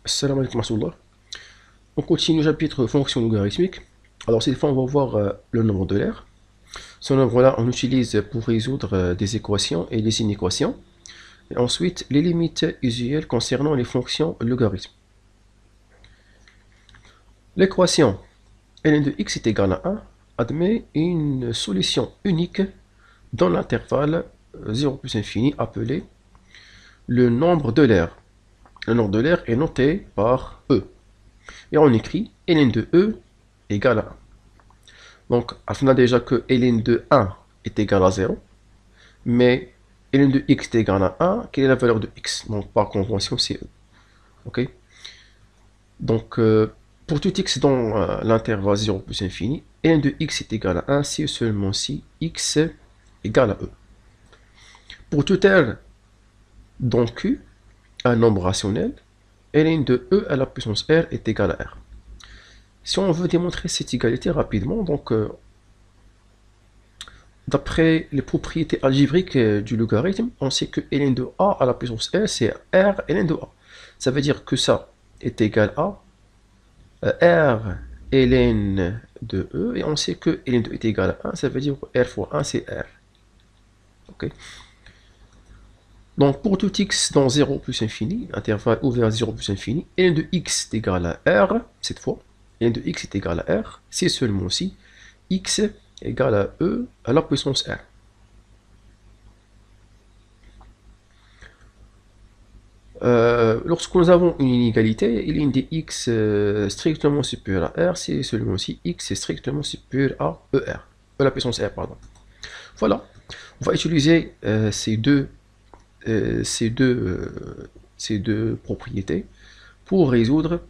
Salam alaikum wa rahmatullah. On continue le chapitre fonction logarithmique. Alors cette fois on va voir le nombre de l'air. Ce nombre-là on l'utilise pour résoudre des équations et des inéquations. Et ensuite les limites usuelles concernant les fonctions logarithmes. L'équation ln de x est égale à 1 admet une solution unique dans l'intervalle 0 plus infini appelé le nombre de l'air. Le nombre de l'air est noté par E. Et on écrit ln de E égale à 1. Donc, on a déjà que ln de 1 est égal à 0, mais ln de x est égal à 1, quelle est la valeur de x? Donc, par convention, c'est E. Ok. Donc, pour tout x dans l'intervalle 0 plus infini, ln de x est égal à 1 si et seulement si x égale à E. Pour tout R dans Q, un nombre rationnel, ln de E à la puissance R est égal à R. Si on veut démontrer cette égalité rapidement, donc d'après les propriétés algébriques du logarithme, on sait que ln de A à la puissance R, c'est R ln de A. Ça veut dire que ça est égal à R ln de E, et on sait que ln de E est égal à 1, ça veut dire que R fois 1, c'est R. Ok. Donc pour tout x dans 0 plus infini, intervalle ouvert 0 plus infini, ln de x est égal à R, cette fois, ln de x est égal à R, c'est seulement si x égale à E à la puissance R. Lorsque nous avons une inégalité, ln de x strictement supérieur à R, c'est seulement si x est strictement supérieur à ER, à la puissance R, pardon. Voilà, on va utiliser ces deux propriétés pour résoudre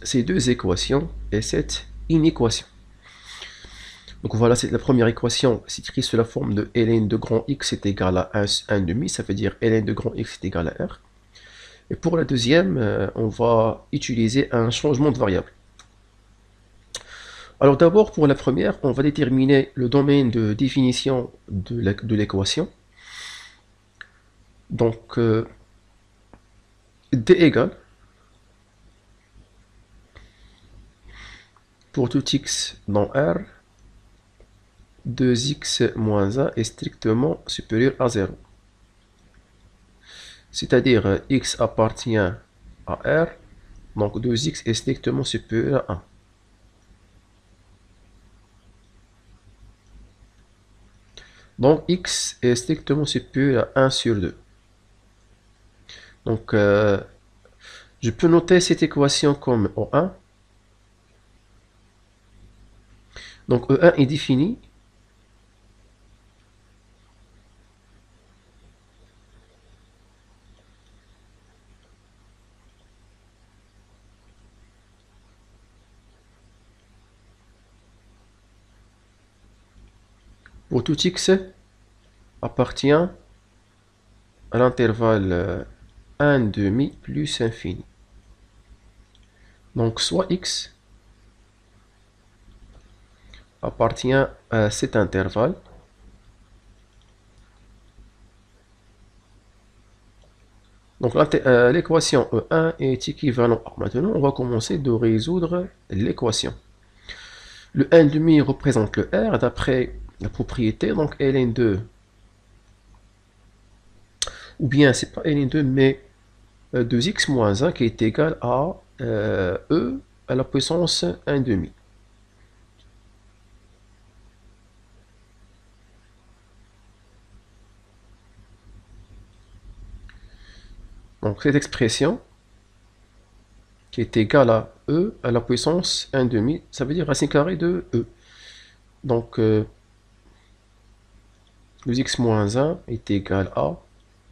ces deux équations et cette inéquation. Donc voilà, c'est la première équation, c'est écrit sous la forme de ln de grand x est égal à 1 demi, ça veut dire ln de grand x est égal à R. Et pour la deuxième, on va utiliser un changement de variable. Alors d'abord, pour la première, on va déterminer le domaine de définition de l'équation. Donc, d égale, pour tout x dans R, 2x moins 1 est strictement supérieur à 0. C'est-à-dire x appartient à R, donc 2x est strictement supérieur à 1. Donc x est strictement supérieur à 1 sur 2. Donc je peux noter cette équation comme E1. Donc E1 est défini pour tout x appartient à l'intervalle 1 demi plus infini. Donc soit x appartient à cet intervalle. Donc l'équation E1 est équivalent à. Maintenant, on va commencer de résoudre l'équation. Le 1 demi représente le R d'après la propriété, donc ln2, ou bien c'est pas ln2 mais 2x moins 1 qui est égal à E à la puissance 1 demi. Donc cette expression qui est égale à E à la puissance 1 demi, ça veut dire racine carrée de E. Donc 2x moins 1 est égal à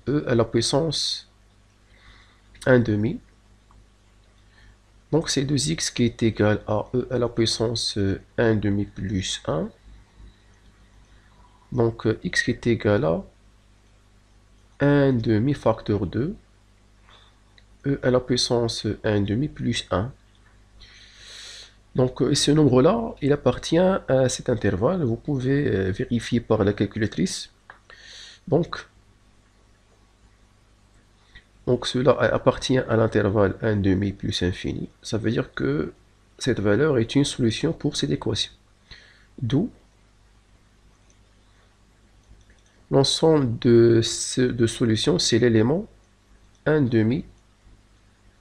E à la puissance 1 demi. Donc c'est 2x qui est égal à E à la puissance 1 demi plus 1. Donc x qui est égal à 1 demi facteur 2. E à la puissance 1 demi plus 1. Donc ce nombre-là, il appartient à cet intervalle. Vous pouvez vérifier par la calculatrice. Donc Donc cela appartient à l'intervalle 1 demi plus infini. Ça veut dire que cette valeur est une solution pour cette équation. D'où l'ensemble de solutions, c'est l'élément 1 demi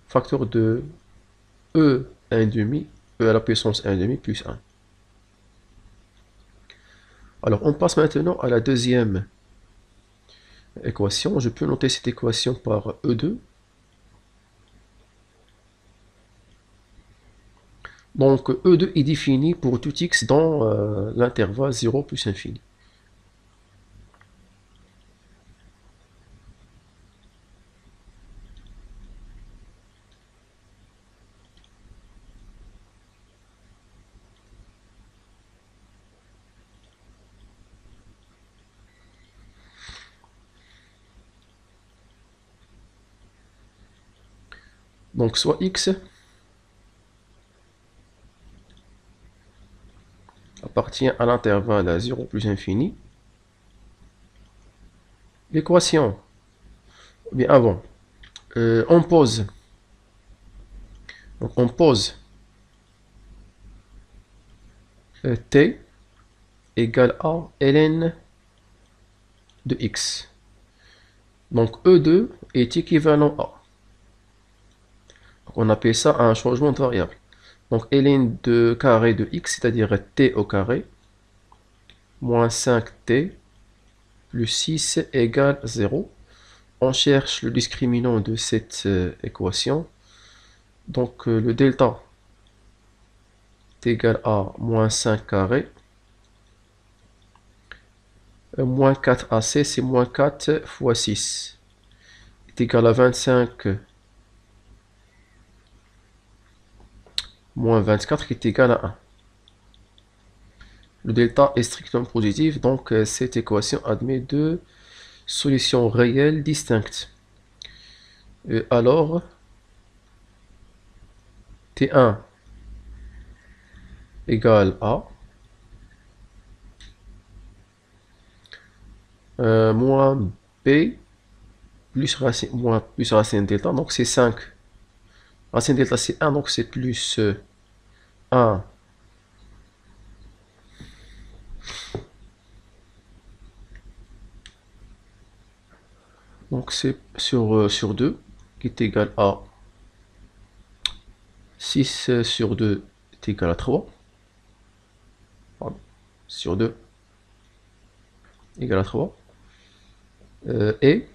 facteur de E 1 demi, E à la puissance 1 demi plus 1. Alors on passe maintenant à la deuxième équation. Je peux noter cette équation par E2. Donc E2 est défini pour tout x dans l'intervalle 0 plus infini. Donc soit x appartient à l'intervalle 0 plus infini. L'équation, bien avant, on pose. Donc on pose t égale à ln de x. Donc E2 est équivalent à. Donc, on appelle ça un changement de variable. Donc ln de carré de x, c'est-à-dire t au carré, moins 5t plus 6 égale 0. On cherche le discriminant de cette équation. Donc le delta est égal à moins 5 carré. Moins 4ac, c'est moins 4 fois 6. Est égal à 25 moins 24 qui est égal à 1. Le delta est strictement positif, donc cette équation admet deux solutions réelles distinctes. Et alors, T1 égale à moins B plus racine delta, donc c'est 5. Racine delta c'est 1, donc c'est plus 1 donc c'est sur 2 qui est égal à 6 sur 2 est égal à 3. Pardon, sur 2 égale à 3. Et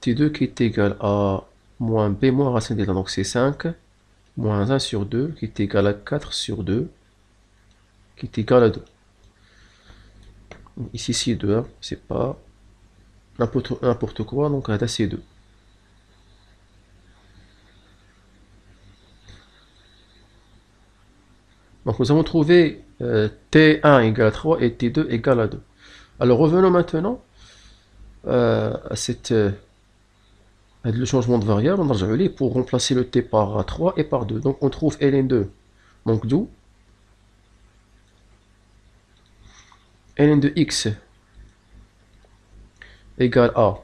T2 qui est égal à moins B moins racine delta, donc c'est 5, moins 1 sur 2 qui est égal à 4 sur 2 qui est égal à 2. Ici, c'est 2, hein, c'est pas n'importe quoi, donc c'est 2. Donc nous avons trouvé T1 égale à 3 et T2 égale à 2. Alors revenons maintenant à le changement de variable. On a pour remplacer le T par 3 et par 2. Donc on trouve ln2. Donc d'où ln de x égale à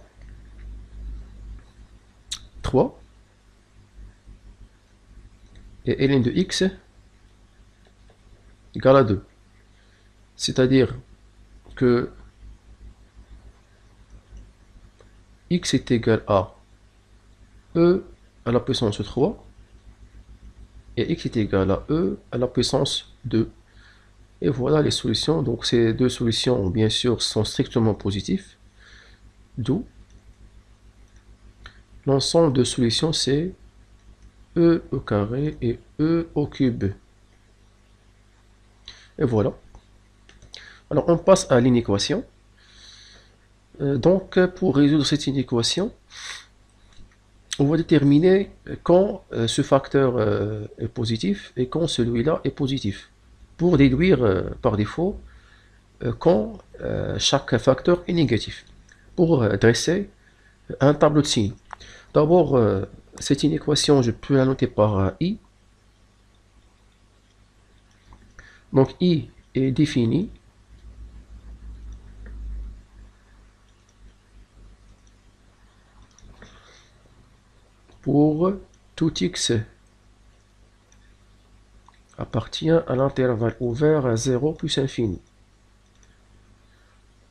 3 et ln de x égale à 2. C'est-à-dire que x est égal à e à la puissance 3 et x est égal à e à la puissance 2. Et voilà les solutions. Donc ces deux solutions, bien sûr, sont strictement positives. D'où l'ensemble de solutions, c'est e au carré et e au cube. Et voilà. Alors on passe à l'inéquation. Donc pour résoudre cette inéquation, on va déterminer quand ce facteur est positif et quand celui-là est positif. Pour déduire par défaut quand chaque facteur est négatif. Pour dresser un tableau de signes. D'abord, cette inéquation, je peux la noter par I. Donc I est défini pour tout x appartient à l'intervalle ouvert à 0 plus infini.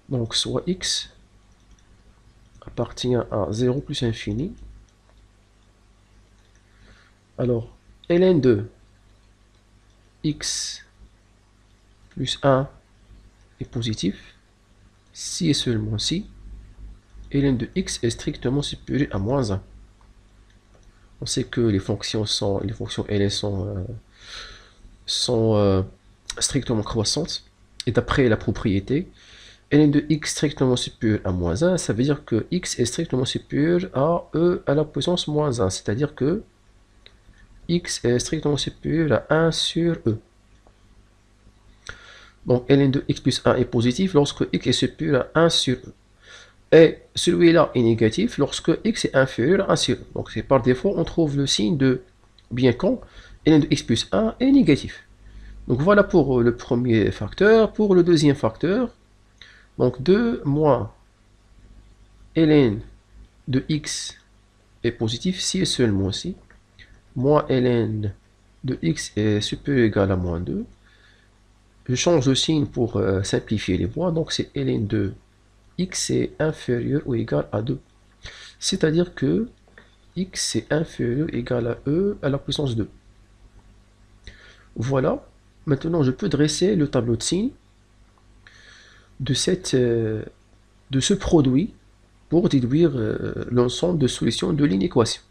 Donc soit x appartient à 0 plus infini. Alors, ln de x plus 1 est positif si et seulement si ln de x est strictement supérieur à moins 1. On sait que les fonctions ln sont strictement croissantes, et d'après la propriété ln de x strictement supérieur à moins 1, ça veut dire que x est strictement supérieur à e à la puissance moins 1, c'est-à-dire que x est strictement supérieur à 1 sur e. Donc ln de x plus 1 est positif lorsque x est supérieur à 1 sur e. Et celui-là est négatif lorsque x est inférieur à 1 sur e. Donc c'est par défaut, on trouve le signe de bien quand ln de x plus 1 est négatif. Donc voilà pour le premier facteur. Pour le deuxième facteur, donc 2 moins ln de x est positif si et seulement si moins ln de x est supérieur ou égal à moins 2. Je change de signe pour simplifier les points, donc c'est ln de x est inférieur ou égal à 2. C'est-à-dire que x est inférieur ou égal à e à la puissance 2. Voilà, maintenant je peux dresser le tableau de signes de ce produit pour déduire l'ensemble de solutions de l'inéquation.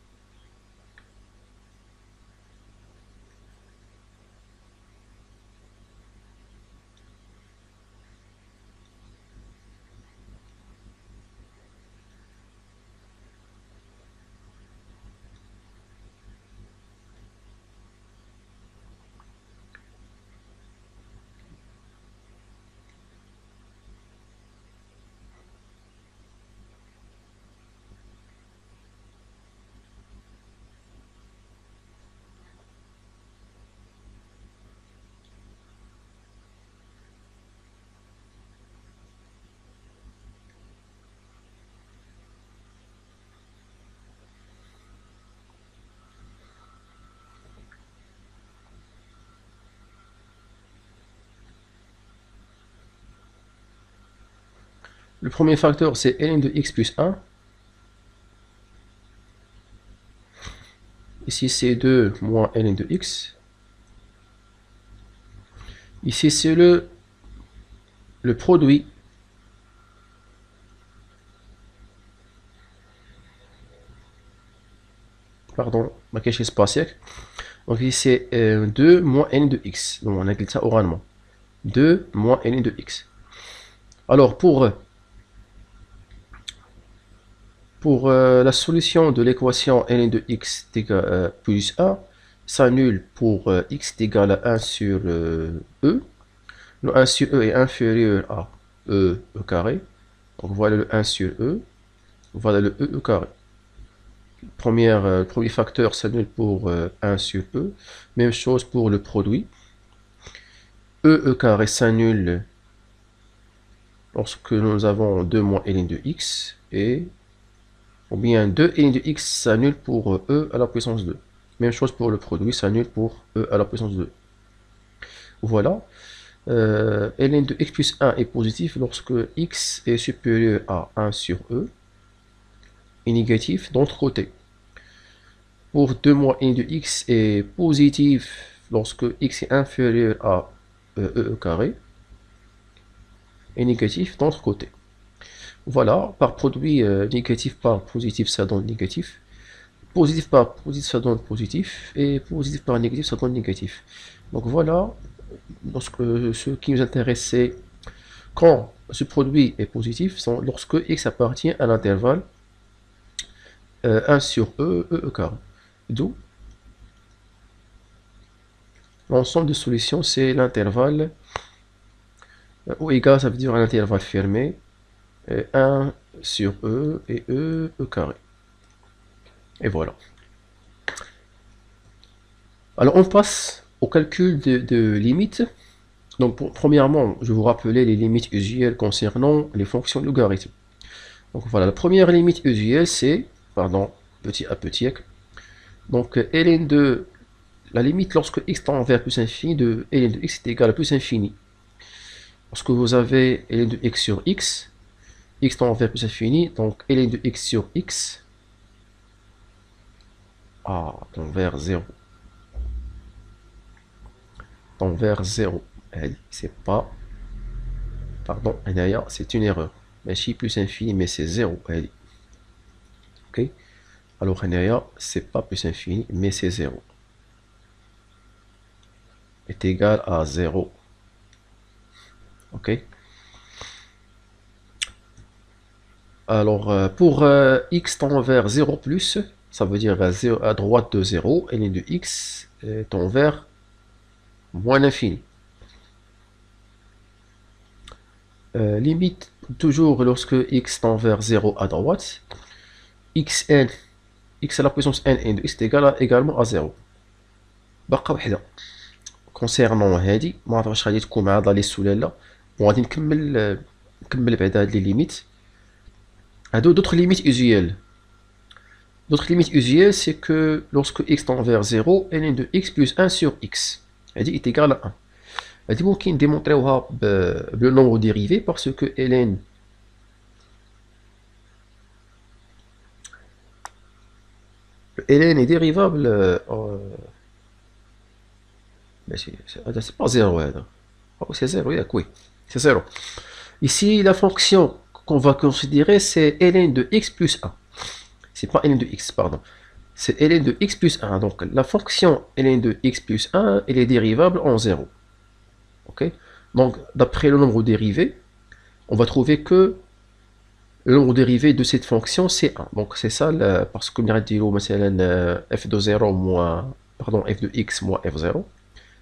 Le premier facteur, c'est ln de x plus 1. Ici, c'est 2 moins ln de x. Ici, c'est le produit pardon, ma cache spatiale. Donc ici, c'est 2 moins ln de x. Donc on a écrit ça oralement. 2 moins ln de x. Alors, pour la solution de l'équation ln de x plus 1 s'annule pour x égal à 1 sur e. Le 1 sur e est inférieur à e carré. Donc voilà le 1 sur e. Voilà le e carré. Premier facteur s'annule pour 1 sur e. Même chose pour le produit. E carré s'annule lorsque nous avons 2 moins ln de x, et ou bien 2 ln de x s'annule pour e à la puissance 2. Même chose pour le produit, s'annule pour e à la puissance 2. Voilà. Ln de x plus 1 est positif lorsque x est supérieur à 1 sur e, et négatif d'autre côté. Pour 2 moins ln de x est positif lorsque x est inférieur à e carré, et négatif d'autre côté. Voilà, par produit négatif par positif, ça donne négatif. Positif par positif, ça donne positif. Et positif par négatif, ça donne négatif. Donc voilà, ce qui nous intéresse, c'est quand ce produit est positif, lorsque x appartient à l'intervalle 1 sur e carré. D'où l'ensemble de solutions, c'est l'intervalle ou égal, ça veut dire un intervalle fermé. 1 sur e et e carré. Et voilà. Alors on passe au calcul de limites. Donc premièrement, je vais vous rappeler les limites usuelles concernant les fonctions logarithmes. Donc voilà, la première limite usuelle, c'est, pardon, petit a petit, Donc ln de la limite lorsque x tend vers plus infini de ln de x est égal à plus infini. Lorsque vous avez ln de x sur x tend vers plus infini, donc ln de x sur x tend vers 0. Tend vers 0. C'est pas... Pardon, c'est une erreur. Mais si plus infini, mais c'est 0. Ok. Alors c'est pas plus infini, mais c'est 0. Est égal à 0. Ok. Alors pour x tend vers 0 plus, ça veut dire à droite de 0, ln de x tend vers moins l'infini. Limite toujours lorsque x tend vers 0 à droite, x à la puissance n de x est également à 0. بقى وحده concernant هذه ما عرفتش واش غادي تكون مع لا ليست ولا لا، وغادي نكمل بعد هاد لي ليميت. هادو d'autres limites usuelles. D'autres limites usuelles, c'est que lorsque x tend vers 0, ln de x plus 1 sur x est égal à 1. هادي ممكن démontrer le nombre dérivé parce que ln est dérivable c'est pas 0 c'est 0, oui, c'est 0. Ici la fonction qu'on va considérer c'est ln de x plus 1. C'est pas ln de x, pardon. C'est ln de x plus 1. Donc la fonction ln de x plus 1, elle est dérivable en 0. Ok. Donc d'après le nombre dérivé, on va trouver que le nombre dérivé de cette fonction c'est 1. Donc c'est ça, parce que nous avons f de 0 moins, pardon, f de x moins f0.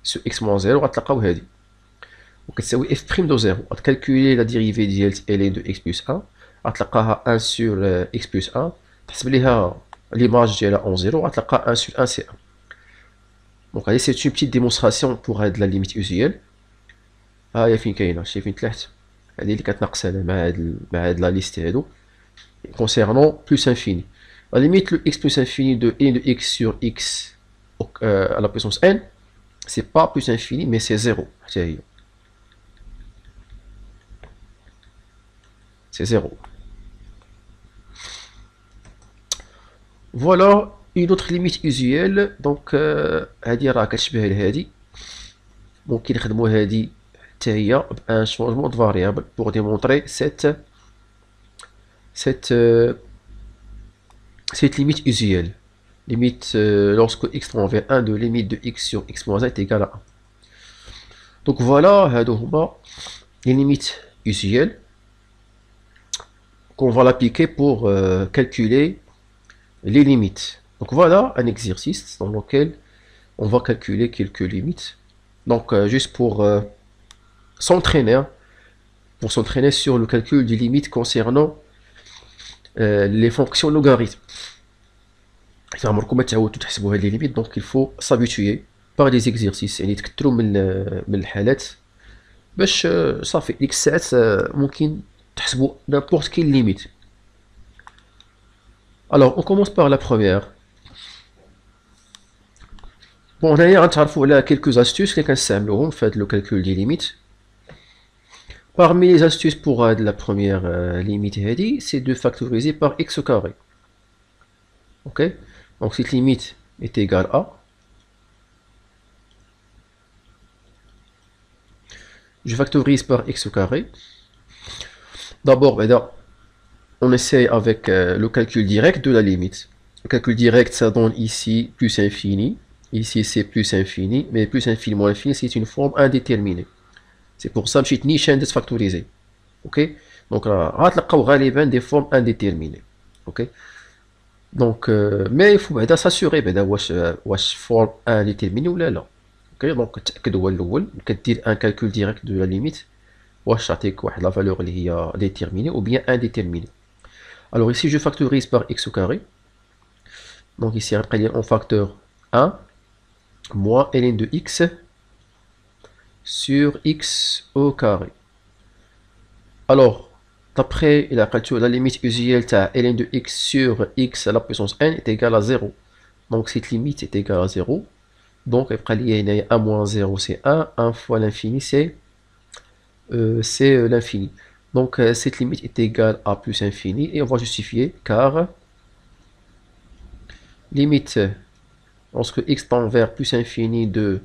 Sur x moins 0, غتلقاو هذه. وكتساوي f' de 0. غتكالكولي la dérivée ديال ln de x plus 1. غتلقاها 1 sur x plus 1. تحسب ليها l'image ديالها en 0. غتلقى 1 sur 1 c'est 1. Donc c'est une petite démonstration pour la limite usuelle. هي فين كاينه، شتي فين طلعت، هذه اللي كتناقص انا مع هاد لا ليست هادو concernant plus infini. La limite le x plus infini de ln de x sur x à la puissance n, c'est pas plus infini mais c'est 0. C'est 0. Voilà une autre limite usuelle. Donc هذه راه كتشبه لهذه، ممكن نخدموا هذه حتى هي بان changement de variable pour démontrer cette limite usuelle. Limite lorsque x tend vers 1 de limite de x sur x moins 1 est égal à 1. Donc voilà, les limites usuelles qu'on va l'appliquer pour calculer les limites. Donc voilà un exercice dans lequel on va calculer quelques limites. Donc juste pour s'entraîner sur le calcul des limites concernant les fonctions logarithmes. Les limites, donc il faut s'habituer par des exercices يعني تكثروا من الحالات باش صافي ديك الساعات ممكن تحسبوا n'importe quelle limite. Alors on commence par la première. Bon, هنايا غنتعرفوا على quelques astuces اللي كنستعملوهم في هذا le calcul des limites. Parmi les astuces pour la première limite هذه, c'est de factoriser par x au carré. Ok, donc cette limite est égale à, je factorise par x au carré. D'abord, on essaie avec le calcul direct de la limite. Le calcul direct, ça donne ici plus infini. Ici, c'est plus infini. Mais plus infini moins infini, c'est une forme indéterminée. C'est pour ça que je n'ai pas de factoriser. Ok, donc là, on va des formes indéterminées. Ok, donc mais il faut s'assurer واش forme indéterminée ou là. Ok, donc تأكد هو الأول كدير un calcul direct de la limite واش تعطيك واحد la valeur اللي هي déterminée ou bien indéterminée. Alors ici je factorise par x au carré. Donc ici on facteur 1 moins ln de x sur x au carré. Alors d'après la limite usuelle ln de x sur x à la puissance n est égale à 0. Donc cette limite est égale à 0. Donc après il y a 1 moins 0 c'est 1, 1 fois l'infini c'est l'infini. Donc cette limite est égale à plus infini et on va justifier car limite lorsque x tend vers plus infini de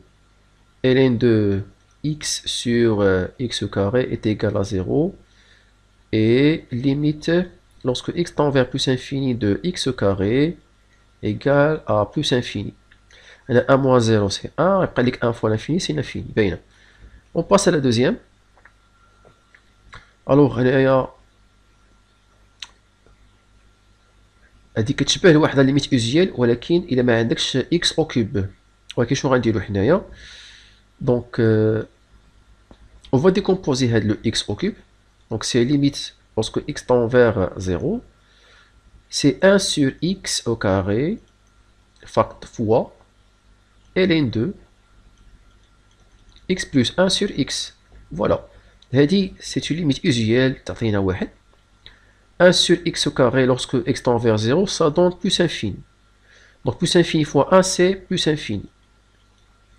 ln de x sur x carré est égal à 0 et limite lorsque x tend vers plus infini de x carré égale à plus infini. 1 moins 0 c'est 1, après 1 fois l'infini c'est l'infini. On passe à la deuxième. Alors هنايا هادي كتشبه لواحد ليميت اوزيال ولكن الا ما عندكش x au cube. ولكن شنو غنديرو حنايا donc on va décomposer le x au cube. Donc c'est limite lorsque x tend vers 0 c'est 1 sur x au carré fois ln 2 x plus 1 sur x. Voilà. C'est une limite usuelle. 1 sur x au carré lorsque x tend vers 0, ça donne plus infini. Donc plus infini fois 1, c'est plus infini.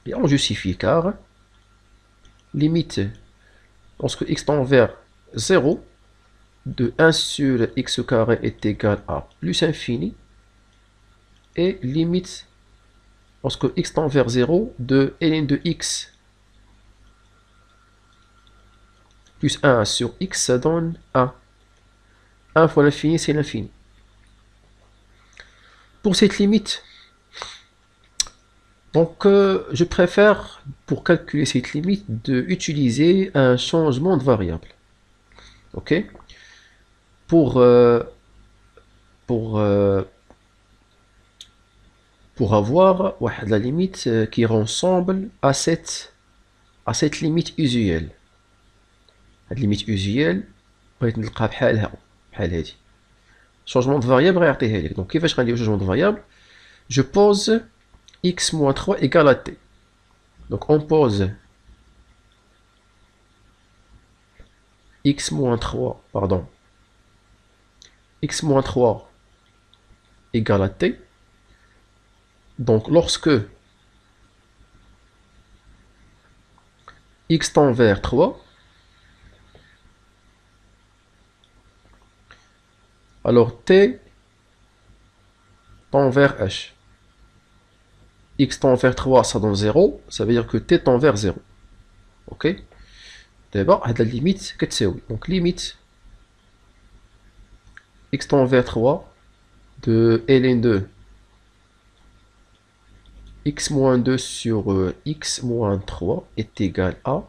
Et on justifie car limite lorsque x tend vers 0 de 1 sur x au carré est égal à plus infini. Et limite lorsque x tend vers 0 de ln de x plus 1 sur x, ça donne 1. 1 fois l'infini, c'est l'infini. Pour cette limite, donc je préfère, pour calculer cette limite, d'utiliser un changement de variable. Ok. Pour avoir la limite qui ressemble à cette limite usuelle. La limite usuelle, بغيت نلقاها بحال هادي. Changement de variable غيعطيها لك. Donc كيفاش غندير changement de variable? Je pose x moins 3 égale à t. Donc on pose x moins 3, pardon, x moins 3 égale à t. Donc lorsque x tend vers 3, alors t tend vers h. X tend vers 3, ça donne 0, ça veut dire que t tend vers 0. Ok. D'abord, la limite, qu'est-ce que c'est? Donc limite x tend vers 3 de ln de x moins 2 sur x moins 3 est égal à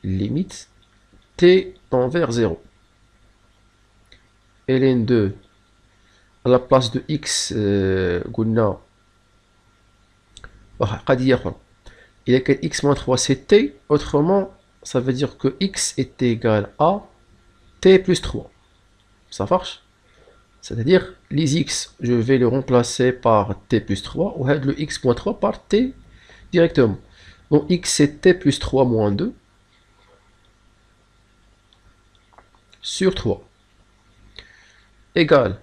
limite t tend vers 0. ln 2 à la place de x قلنا قضية أخرى. Il y a que x moins 3 c'est t, autrement ça veut dire que x est égal à t plus 3. Ça marche? C'est-à-dire les x je vais le remplacer par t plus 3 ou le x moins 3 par t directement. Donc x c'est t plus 3 moins 2 sur 3 égale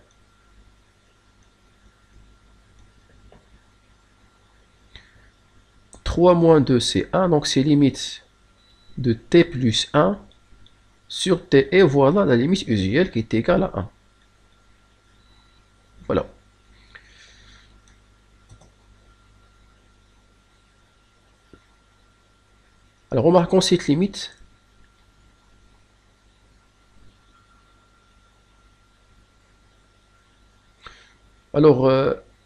moins 2 c'est 1, donc c'est limite de t plus 1 sur t, et voilà la limite usuelle qui est égale à 1. Voilà. Alors remarquons cette limite. Alors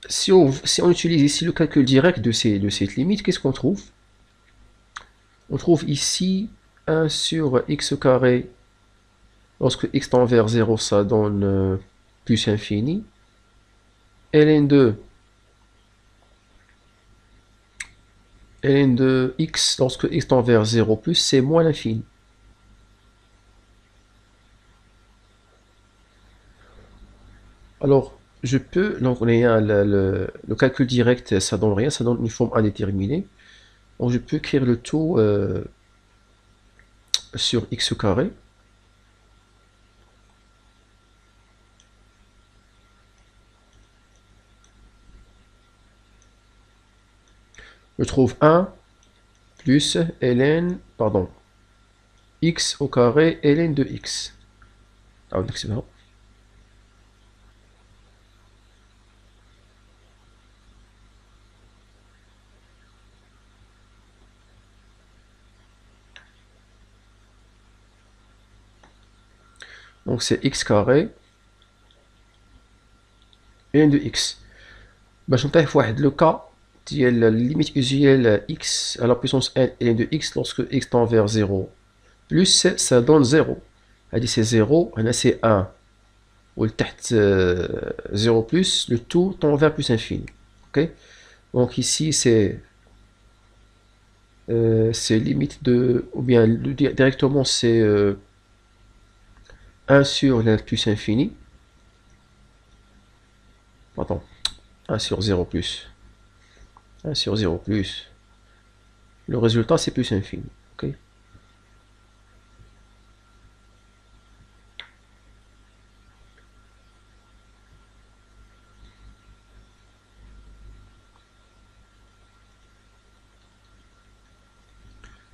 si on utilise ici le calcul direct de cette limite, qu'est-ce qu'on trouve? On trouve ici 1 sur x carré, lorsque x tend vers 0, ça donne plus infini. ln de x, lorsque x tend vers 0 plus, c'est moins l'infini. Alors, je peux, donc on a le calcul direct, ça donne rien, ça donne une forme indéterminée. Donc je peux écrire le tout sur x carré. je trouve 1 plus ln, pardon, x au carré ln de x. Alors, donc c'est x carré ln de x. باش نطيح واحد لو كا ديال limite usuelle x à la puissance n ln de x lorsque x tend vers 0 plus ça donne 0. هادي c'est 0 هنا c'est 1 والتحت 0 plus le tout tend vers plus infini. Ok, donc ici c'est limite de, ou bien directement c'est 1 sur l plus infini, pardon, 1 sur 0 plus 1 sur 0 plus le résultat c'est plus infini. Ok,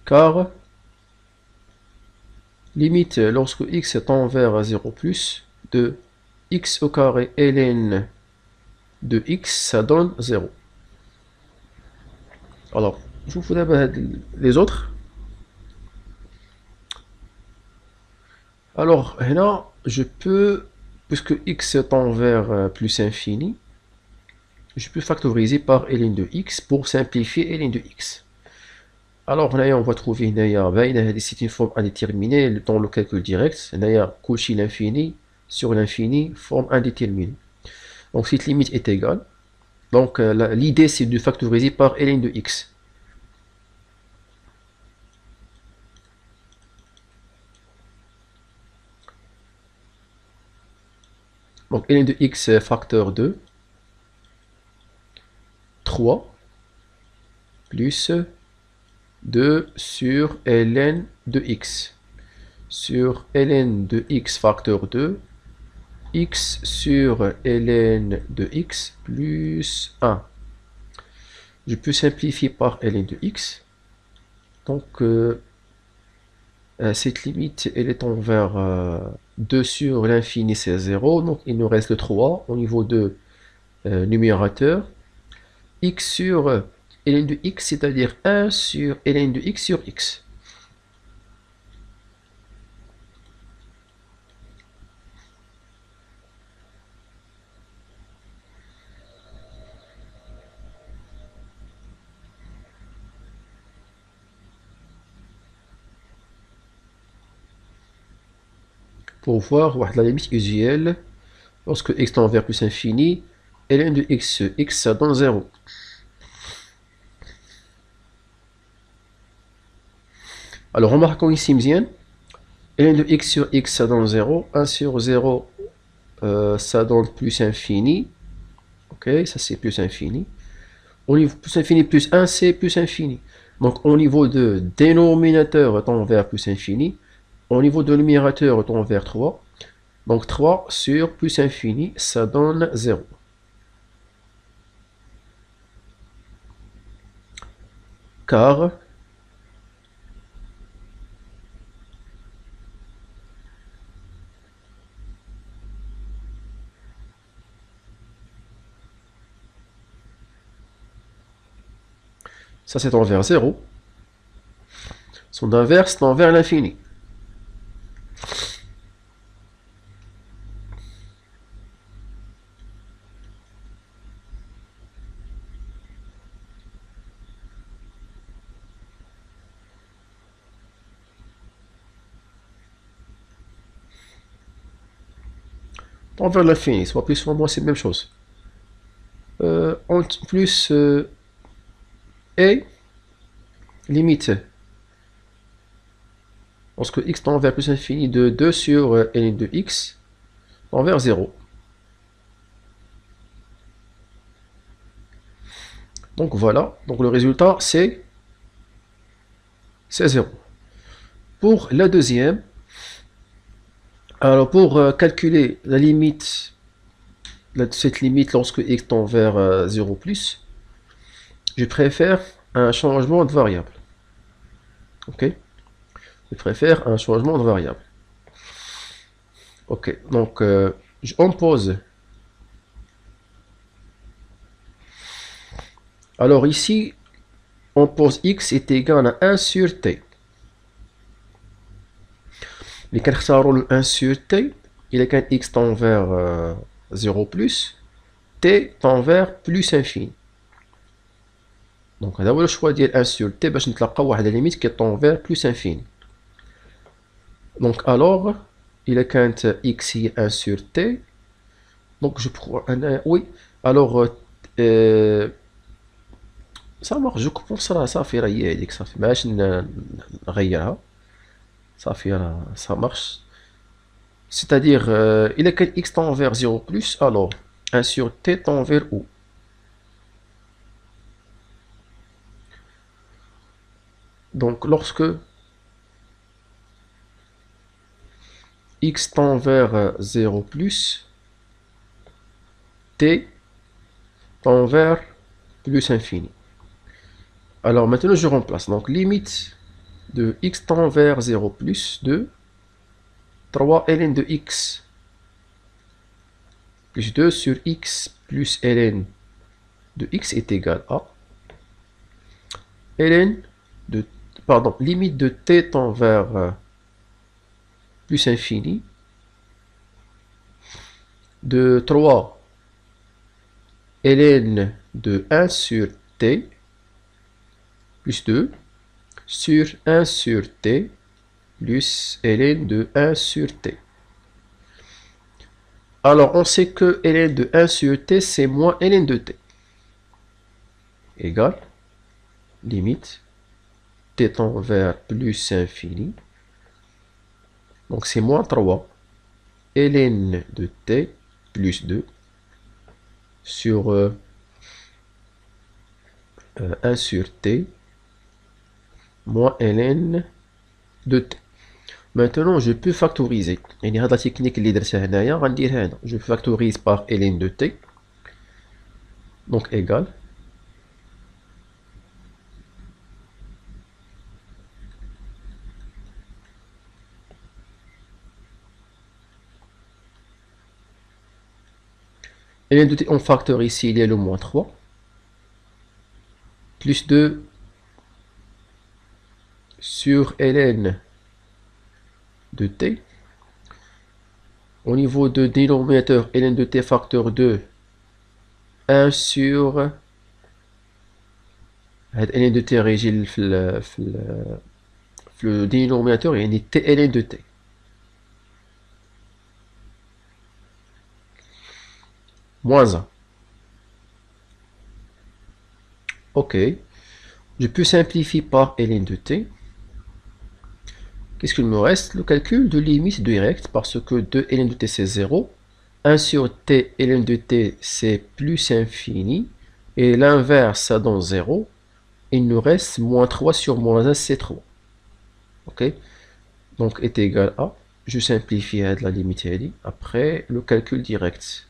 car limite lorsque x tend vers 0 plus de x au carré ln de x, ça donne 0. Alors, je vous donne les autres. Alors, là, je peux, puisque x tend vers plus infini, je peux factoriser par ln de x pour simplifier ln de x. Alors, là, on va trouver, c'est une forme indéterminée dans le calcul direct. Là, Cauchy l'infini sur l'infini, forme indéterminée. Donc, cette limite est égale. Donc, l'idée, c'est de factoriser par ln de x. Donc, ln de x facteur 2, 3, plus 2 sur ln de x. Sur ln de x facteur 2, x sur ln de x plus 1. Je peux simplifier par ln de x. Donc, cette limite, elle est envers 2 sur l'infini, c'est 0. Donc, il nous reste le 3 au niveau de numérateur. X sur ln de x, c'est-à-dire 1 sur ln de x sur x. Pour voir la limite usuelle lorsque x tend vers plus infini, ln de x, x ça donne 0. Alors remarquons ici ln de x sur x ça donne 0, 1 sur 0 ça donne plus infini. Ok, ça c'est plus infini. Au niveau plus infini plus 1 c'est plus infini. Donc au niveau de dénominateur tend vers plus infini, au niveau de numérateur tend vers 3. Donc 3 sur plus infini, ça donne 0. Car ça c'est envers 0. Son inverse tend vers l'infini. Envers l'infini, soit plus soit moins, c'est la même chose. En plus, et limite, lorsque x tend vers plus infini de 2 sur ln de x, tend vers 0. Donc voilà, donc le résultat c'est 0. Pour la deuxième, alors pour calculer la limite, cette limite lorsque x tend vers 0 plus, je préfère un changement de variable. Ok, je préfère un changement de variable. Ok, donc on pose. Alors ici, on pose x est égal à 1 sur t. Mais quand on le 1 sur t, il est quand x tend vers 0 plus, t tend vers plus infini. Donc, هذا le choix de 1 sur t باش نتلقاو واحد la limite qui tend vers plus infini. Donc, alors, il est quand x est 1 sur t. Donc, je prends un. Oui, alors, ça marche. Je pense que ça fait راه ça fait باش نغيرها. Ça marche. C'est-à-dire, il est quand x tend vers 0 plus, alors 1 sur t tend vers où? Donc, lorsque x tend vers 0 plus, t tend vers plus infini. Alors, maintenant, je remplace. Donc, limite de x tend vers 0 plus de 3 ln de x plus 2 sur x plus ln de x est égal à ln de, pardon, limite de t tend vers plus infini de 3 ln de 1 sur t plus 2 sur 1 sur t plus ln de 1 sur t. Alors, on sait que ln de 1 sur t, c'est moins ln de t. Égale, limite, t tend vers plus infini. Donc, c'est moins 3 ln de t plus 2 sur 1 sur t moins ln de t. Maintenant, je peux factoriser. Il y a la technique qui est je factorise par ln de t. Donc, égal. ln de t en facteur ici, il y a le moins 3. Plus 2 sur ln de t. Au niveau de dénominateur, ln de t facteur 2, 1 sur ln de t régit le dénominateur, il y a t ln de t. Moins 1. Ok. Je peux simplifier par ln de t. Qu'est-ce qu'il me reste? Le calcul de limite direct, parce que 2 ln de t c'est 0. 1 sur t ln de t c'est plus infini. Et l'inverse ça donne 0. Il nous reste moins 3 sur moins 1 c'est 3. Ok. Donc est égal à. Je simplifie la limite après le calcul direct.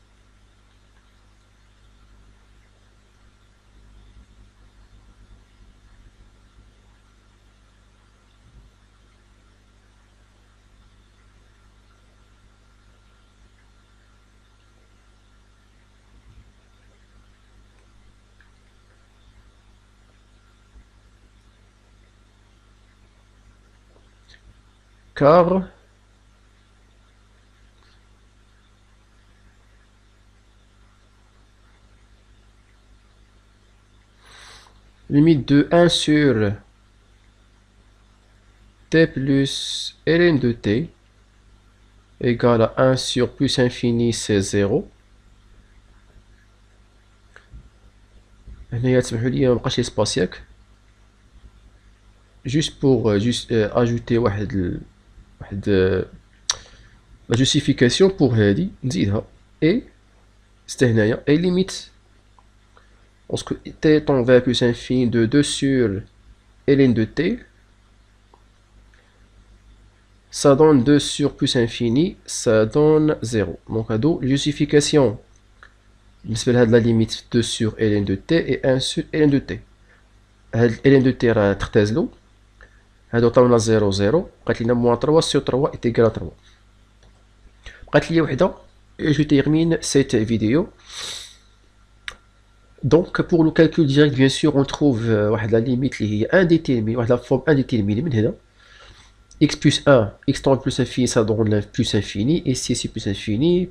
Car limite de 1 sur t plus ln de t égale à 1 sur plus infini c'est 0. هنا تسمحوا لي مابقاش يسباس ياك juste pour ajouter la justification pour هذه نزيدها et c'était هنايا et limite lorsque t tend vers plus infini de 2 sur ln de t, ça donne 2 sur plus infini, ça donne 0. Donc, à dos, justification, je vais la limite 2 sur ln de t et 1 sur ln de t. هاد ln دو تي راه تختازلو، هادو عطاونا 0 0، بقات لينا موان 3 sur 3 égal 3. بقات ليا وحده. Je termine cette vidéo. Donc pour le calcul direct, bien sûr, on trouve la limite qui est indéterminée, la forme indéterminée. X plus 1, x tend plus infini, ça donne plus infini, et si c'est plus infini,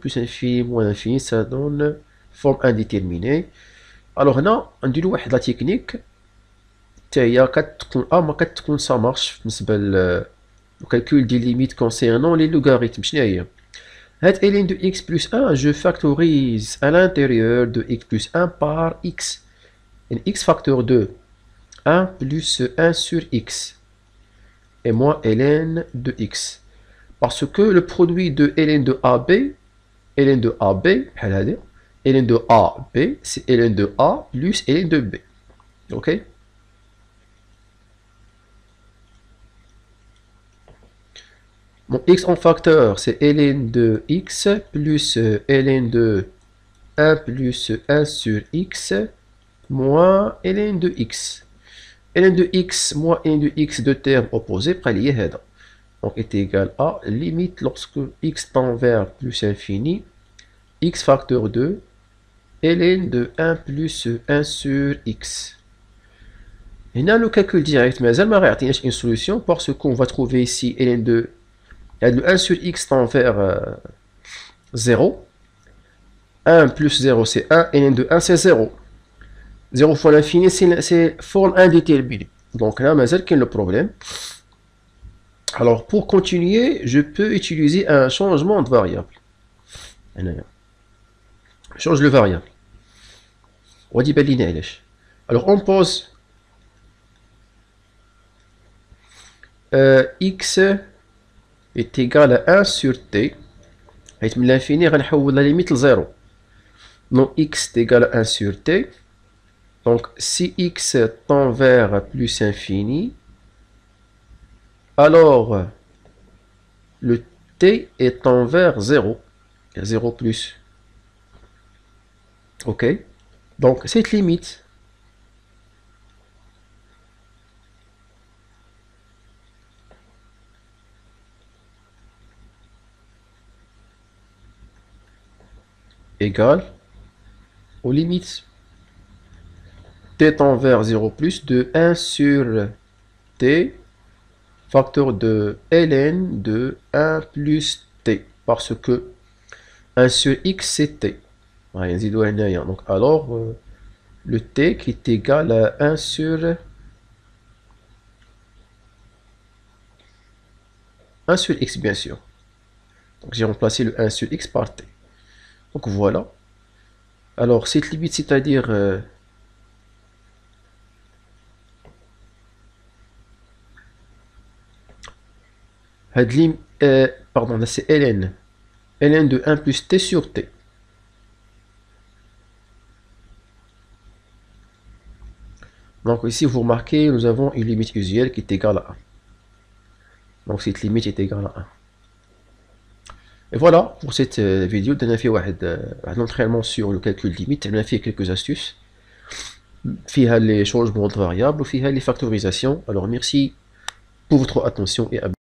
moins infini, ça donne forme indéterminée. Alors là, on dit la technique, ça marche, le calcul des limites concernant les logarithmes. ln de x plus 1, je factorise à l'intérieur de x plus 1 par x. Et x facteur 2, 1 plus 1 sur x. Et moins ln de x. Parce que le produit de ln de AB, ln de AB, ln de AB, c'est ln de A plus ln de B. Ok? Mon x en facteur, c'est ln de x plus ln de 1 plus 1 sur x moins ln de x. ln de x moins ln de x, deux termes opposés, donc est égal à limite lorsque x tend vers plus infini, x facteur 2, ln de 1 plus 1 sur x. Et là, le calcul direct, mais elle m'a une solution parce qu'on va trouver ici ln de le 1 sur x tend vers 0. 1 plus 0 c'est 1, ln de 1 c'est 0. 0 fois l'infini c'est forme indéterminée. Donc là, quel est le problème? Alors pour continuer, je peux utiliser un changement de variable. Je change le variable. Alors on pose x est égal à 1 sur t. من l'infini غنحول la limite 0. Donc x est égal à 1 sur t. Donc si x tend vers plus infini, alors le t est envers 0. 0 plus. Ok. Donc cette limite égale aux limites t tend vers 0 plus de 1 sur t facteur de ln de 1 plus t, parce que 1 sur x c'est t. Donc alors le t qui est égal à 1 sur 1 sur x bien sûr. Donc j'ai remplacé le 1 sur x par t. Donc voilà. Alors cette limite, c'est-à-dire pardon, là c'est ln. ln de 1 plus t sur t. Donc ici, vous remarquez, nous avons une limite usuelle qui est égale à 1. Donc cette limite est égale à 1. Et voilà pour cette vidéo. On a fait un entraînement sur le calcul limite. On a fait quelques astuces. فيها les changements de variables, فيها les factorisations. Alors merci pour votre attention et à bientôt.